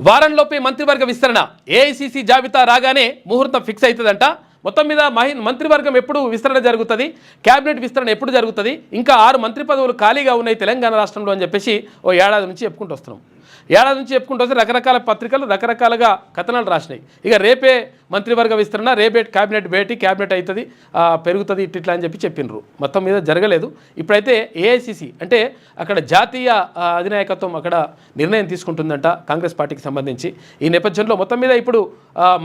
వారంలోపే మంత్రివర్గ విస్తరణ ఏఐసీసీ జాబితా రాగానే ముహూర్తం ఫిక్స్ అవుతుందంట. మొత్తం మీద మంత్రివర్గం ఎప్పుడు విస్తరణ జరుగుతుంది, క్యాబినెట్ విస్తరణ ఎప్పుడు జరుగుతుంది, ఇంకా 6 మంత్రి పదవులు ఖాళీగా ఉన్నాయి తెలంగాణ రాష్ట్రంలో అని చెప్పేసి ఓ ఏడాది నుంచి చెప్పుకుంటూ వస్తున్నాం. వస్తే రకరకాల పత్రికలు రకరకాలుగా కథనాలు రాసినాయి. ఇక రేపే మంత్రివర్గ విస్తరణ, రేపే క్యాబినెట్ భేటీ, క్యాబినెట్ అవుతుంది, పెరుగుతుంది ఇట్లా అని చెప్పి చెప్పిండ్రు. మొత్తం మీద జరగలేదు. ఇప్పుడైతే ఏఐసీసీ అంటే అక్కడ జాతీయ అధినాయకత్వం అక్కడ నిర్ణయం తీసుకుంటుందంట కాంగ్రెస్ పార్టీకి సంబంధించి. ఈ నేపథ్యంలో మొత్తం మీద ఇప్పుడు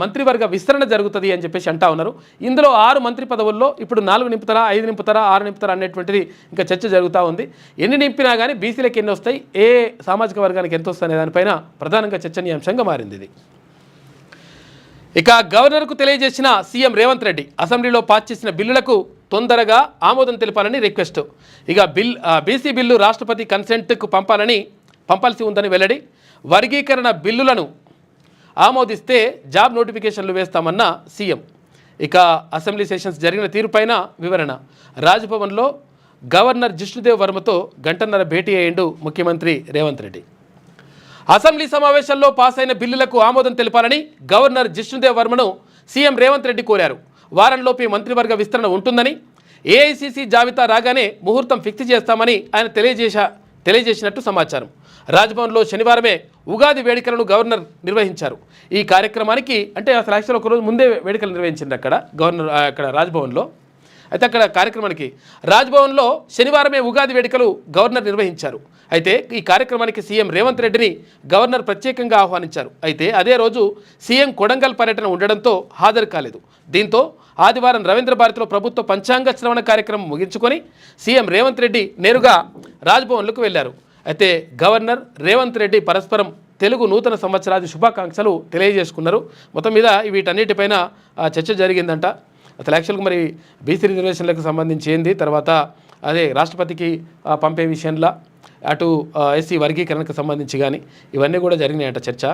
మంత్రివర్గ విస్తరణ జరుగుతుంది అని చెప్పేసి అంటా ఉన్నారు. ఇందులో 6 మంత్రి పదవుల్లో ఇప్పుడు 4 నింపుతారా, 5 నింపుతారా, 6 నింపుతారా అనేటువంటిది ఇంకా చర్చ జరుగుతూ ఉంది. ఎన్ని నింపినా కానీ బీసీలకు ఎన్ని వస్తాయి, ఏ సామాజిక వర్గానికి ఎంత వస్తాయి అనే దానిపైన ప్రధానంగా చర్చనీయాంశంగా మారింది ఇది. ఇక గవర్నర్కు తెలియజేసిన సీఎం రేవంత్ రెడ్డి అసెంబ్లీలో పాస్ చేసిన బిల్లులకు తొందరగా ఆమోదం తెలపాలని రిక్వెస్ట్. ఇక బీసీ బిల్లు రాష్ట్రపతి కన్సెంట్కు పంపాల్సి ఉందని వెల్లడి. వర్గీకరణ బిల్లులను ఆమోదిస్తే జాబ్ నోటిఫికేషన్లు వేస్తామన్న సీఎం. ఇక అసెంబ్లీ సెషన్స్ జరిగిన తీరుపైన వివరణ. రాజ్భవన్లో గవర్నర్ జిష్ణుదేవ్ వర్మతో గంటన్నర భేటీ అయ్యిండు ముఖ్యమంత్రి రేవంత్ రెడ్డి. అసెంబ్లీ సమావేశాల్లో పాస్ అయిన బిల్లులకు ఆమోదం తెలపాలని గవర్నర్ జిష్ణుదేవ్ వర్మను సీఎం రేవంత్ రెడ్డి కోరారు. వారంలోపే మంత్రివర్గ విస్తరణ ఉంటుందని, ఏఐసీసీ జాబితా రాగానే ముహూర్తం ఫిక్స్ చేస్తామని ఆయన తెలియజేసినట్టు సమాచారం. రాజ్భవన్లో శనివారమే ఉగాది వేడుకలను గవర్నర్ నిర్వహించారు. ఈ కార్యక్రమానికి అంటే అసలు యాక్చువల్ ఒకరోజు ముందే వేడుకలు నిర్వహించింది అక్కడ రాజ్భవన్లో. అయితే అక్కడ కార్యక్రమానికి రాజ్భవన్లో శనివారమే ఉగాది వేడుకలు గవర్నర్ నిర్వహించారు. అయితే ఈ కార్యక్రమానికి సీఎం రేవంత్ రెడ్డిని గవర్నర్ ప్రత్యేకంగా ఆహ్వానించారు. అయితే అదే రోజు సీఎం కొడంగల్ పర్యటన ఉండడంతో హాజరు కాలేదు. దీంతో ఆదివారం రవీంద్ర భారతిలో ప్రభుత్వ పంచాంగ శ్రవణ కార్యక్రమం ముగించుకొని సీఎం రేవంత్ రెడ్డి నేరుగా రాజ్భవన్లకు వెళ్లారు. అయితే గవర్నర్ రేవంత్ రెడ్డి పరస్పరం తెలుగు నూతన సంవత్సరాది శుభాకాంక్షలు తెలియజేసుకున్నారు. మొత్తం మీద వీటన్నిటిపైన చర్చ జరిగిందంట. అసలు యాక్చువల్గా మరి బీసీ రిజర్వేషన్లకు సంబంధించి ఏంది, తర్వాత అదే రాష్ట్రపతికి పంపే విషయంలో అటు ఎస్సీ వర్గీకరణకు సంబంధించి కానీ ఇవన్నీ కూడా జరిగినాయంట చర్చ.